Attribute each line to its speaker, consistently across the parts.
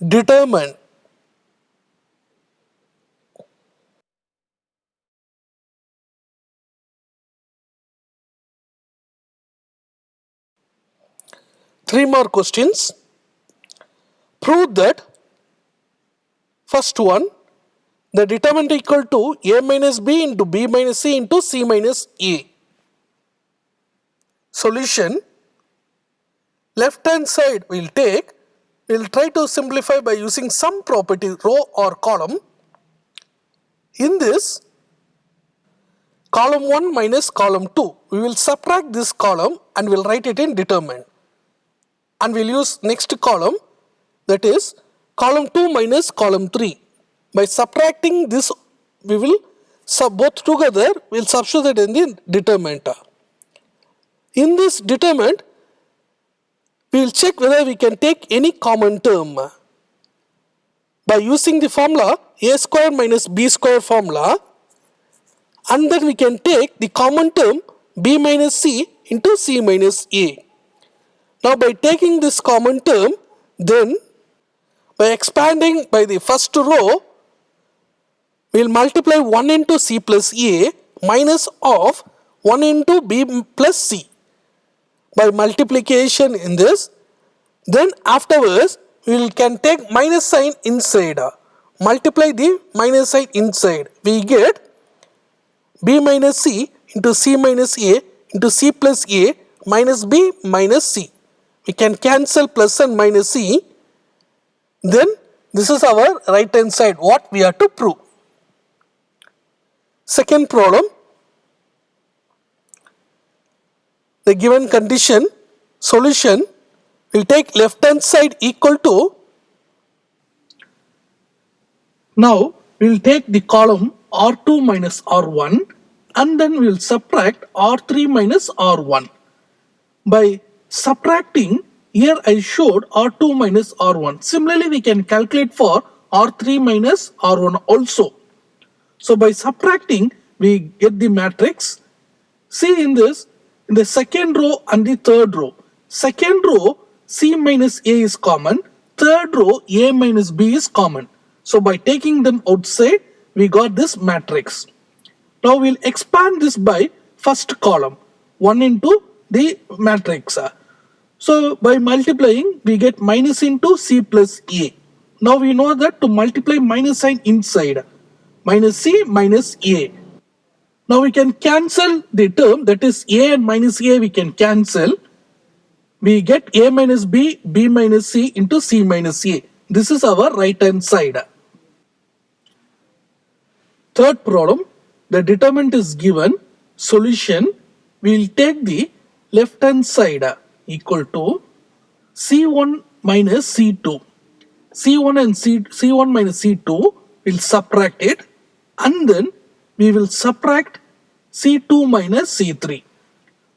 Speaker 1: determine. Three more questions. Prove that first one, the determinant equal to a minus b into b minus c into c minus a. Solution. Left hand side we'll try to simplify by using some property row or column. In this, column 1 minus column 2, we will subtract this column and we'll write it in determinant. And we'll use next column, that is column 2 minus column 3. By subtracting this, we will both together, we'll substitute in the determinant. In this determinant, we will check whether we can take any common term. By using the formula a square minus b square formula, and then we can take the common term b minus c into c minus a. Now by taking this common term, then by expanding by the first row, we will multiply 1 into c plus a minus of 1 into b plus c. By multiplication in this, then afterwards we can take minus sign inside. Multiply the minus sign inside. We get b minus c into c minus a into c plus a minus b minus c. We can cancel plus and minus c. Then this is our right hand side, what we have to prove. Second problem. The given condition, solution, will take left hand side equal to. Now we will take the column R2 minus R1 and then we will subtract R3 minus R1. By subtracting, here I showed R2 minus R1. Similarly, we can calculate for R3 minus R1 also. So by subtracting, we get the matrix. See in this, in the second row and the third row. Second row, C minus A is common. Third row, A minus B is common. So by taking them outside, we got this matrix. Now we'll expand this by first column, 1 into the matrix. So by multiplying, we get minus into C plus A. Now we know that to multiply minus sign inside, minus C minus A. Now we can cancel the term, that is a and minus a we can cancel. We get a minus b, b minus c into c minus a. This is our right hand side. Third problem, the determinant is given. Solution, we will take the left hand side equal to c1 minus c2. c1 and c1 minus c2, we'll subtract it and then we will subtract C2 minus C3.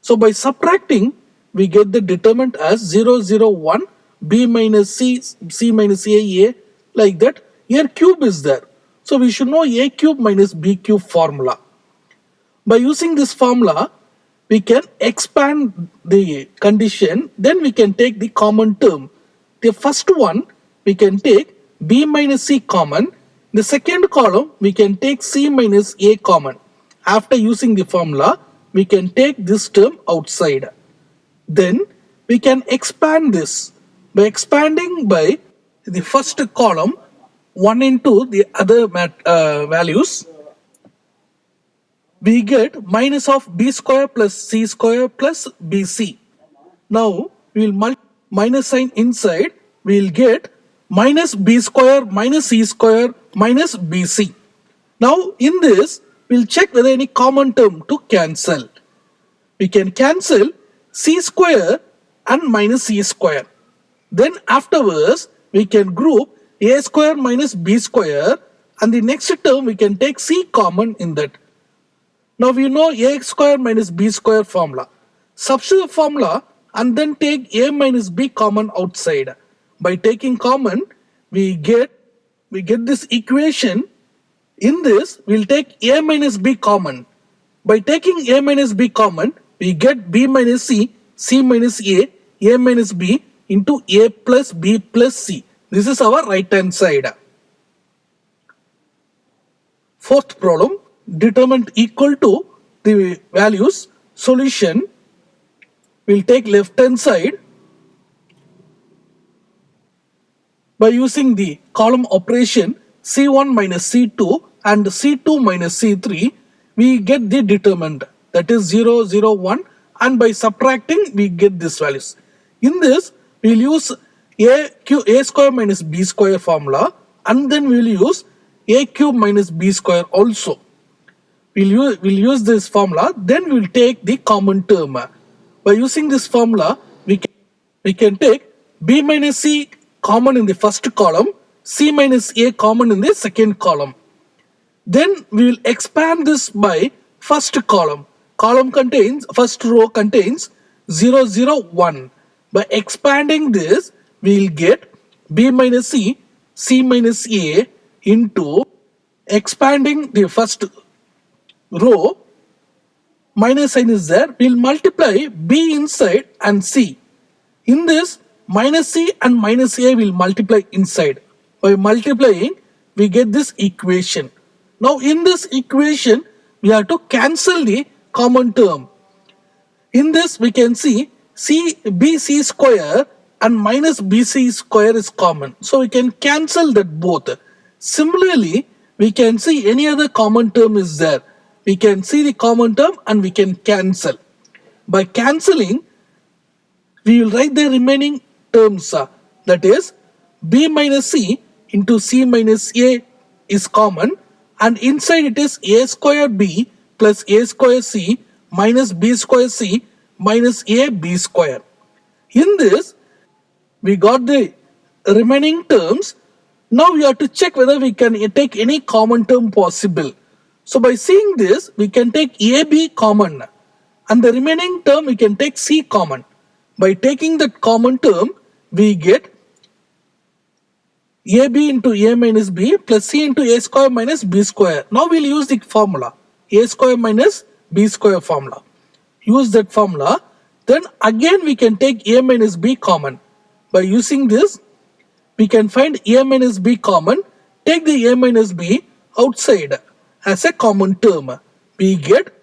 Speaker 1: So by subtracting, we get the determinant as 0, 0, 1, B minus C, C minus A, like that. Here cube is there. So we should know A cube minus B cube formula. By using this formula, we can expand the condition. Then we can take the common term. The first one, we can take B minus C common. The second column, we can take C minus A common. After using the formula, we can take this term outside. Then we can expand this. By expanding by the first column, 1 into the other values, we get minus of b square plus c square plus bc. Now we will minus sign inside, we will get minus b square minus c square minus bc. Now in this, we will check whether any common term to cancel. We can cancel c square and minus c square. Then afterwards, we can group a square minus b square and the next term we can take c common in that. Now we know a square minus b square formula. Substitute the formula and then take a minus b common outside. By taking common, we get this equation. In this, we will take a minus b common. By taking a minus b common, we get b minus c, c minus a minus b into a plus b plus c. This is our right hand side. Fourth problem, determinant equal to the values. Solution, we'll take left hand side by using the column operation C1 minus C2 and C2 minus C3, we get the determinant, that is 0, 0, 1, and by subtracting we get these values. In this, we'll use a square minus b square formula, and then we'll use a cube minus b square also. We'll use this formula, then we'll take the common term. By using this formula, we can take b minus c common in the first column, c minus a common in the second column. Then we will expand this by first column. First row contains 0, 0, 1. By expanding this, we will get b minus c minus a into expanding the first row, minus sign is there, we will multiply b inside and c. In this, minus c and minus a will multiply inside. By multiplying, we get this equation. Now in this equation, we have to cancel the common term. In this, we can see bc square and minus bc square is common. So we can cancel that both. Similarly, we can see any other common term is there. We can see the common term and we can cancel. By cancelling, we will write the remaining terms, that is b minus c into c minus a is common, and inside it is a square b plus a square c minus b square c minus a b square. In this, we got the remaining terms. Now we have to check whether we can take any common term possible. So by seeing this, we can take AB common, and the remaining term we can take C common. By taking that common term, we get AB into A minus B plus C into A square minus B square. Now we'll use the formula, A square minus B square formula. Use that formula. Then again we can take A minus B common. By using this, we can find A minus B common. Take the A minus B outside as a common term. We get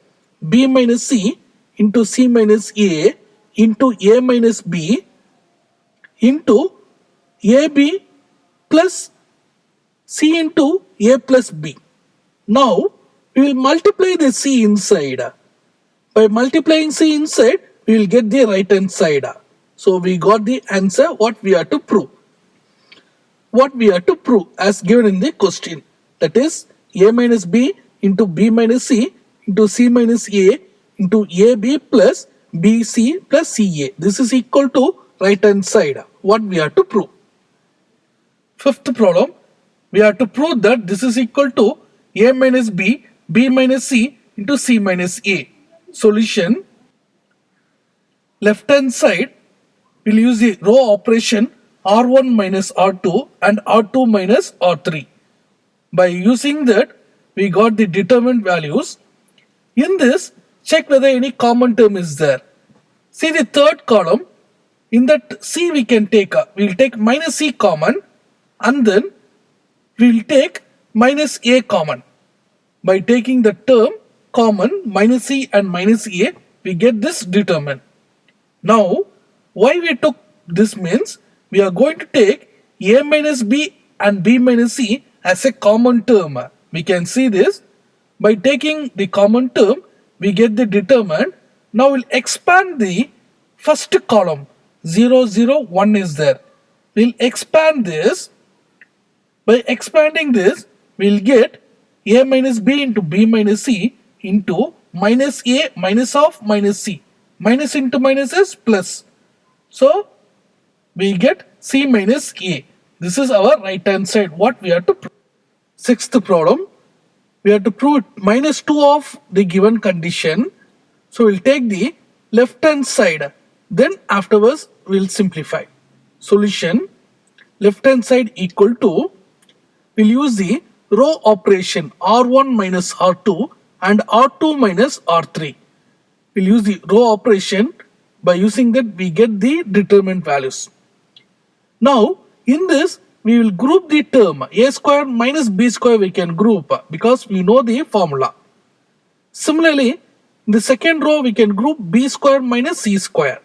Speaker 1: B minus C into C minus A into A minus B into AB plus C into A plus B. Now we will multiply the C inside. By multiplying C inside, we will get the right hand side. So we got the answer what we have to prove. What we have to prove as given in the question, that is A minus B into B minus C into C minus A into AB plus BC plus CA. This is equal to right hand side. What we have to prove. Fifth problem, we have to prove that this is equal to A minus B, B minus C into C minus A. Solution, left hand side, we'll use the row operation R1 minus R2 and R2 minus R3. By using that, we got the determinant values. In this, check whether any common term is there. See the third column, in that C we can take, we'll take minus C common, and then we'll take minus A common. By taking the term common, minus C and minus A, we get this determinant. Now, why we took this means, we are going to take A minus B and B minus C as a common term. We can see this. By taking the common term, we get the determinant. Now we'll expand the first column. 0, 0, 1 is there. We'll expand this. By expanding this, we'll get A minus B into B minus C into minus A minus of minus C. Minus into minus is plus. So, we get C minus A. This is our right hand side. What we have to prove. Sixth problem, we have to prove minus 2 of the given condition. So, we'll take the left hand side. Then afterwards, we'll simplify. Solution, left hand side equal to, we'll use the row operation R1 minus R2 and R2 minus R3. We'll use the row operation. By using that, we get the determinant values. Now, in this, we will group the term a square minus b square we can group because we know the formula. Similarly, in the second row we can group b square minus c square.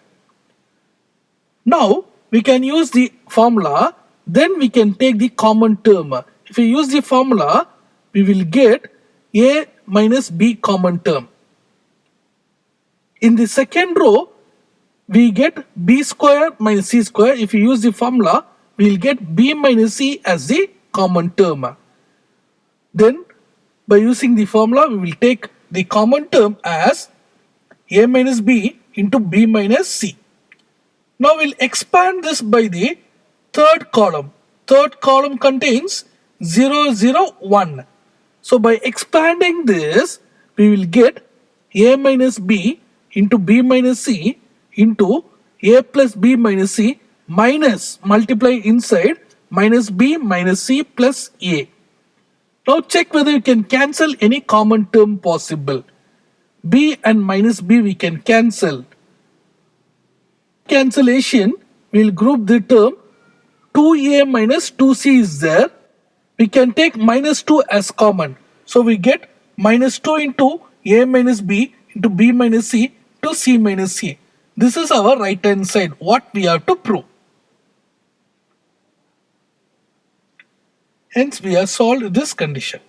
Speaker 1: Now we can use the formula, then we can take the common term. If we use the formula, we will get a minus b common term. In the second row, we get b square minus c square. If we use the formula, we will get b minus c as the common term. Then by using the formula, we will take the common term as a minus b into b minus c. Now we'll expand this by the third column. Third column contains 0, 0, 1. So by expanding this, we will get a minus b into b minus c into a plus b minus c minus multiply inside minus b minus c plus a. Now check whether you can cancel any common term possible. B and minus b we can cancel. Cancellation, we will group the term 2a minus 2c is there. We can take minus 2 as common. So we get minus 2 into a minus b into b minus c to c minus c. This is our right hand side, what we have to prove. Hence we have solved this condition.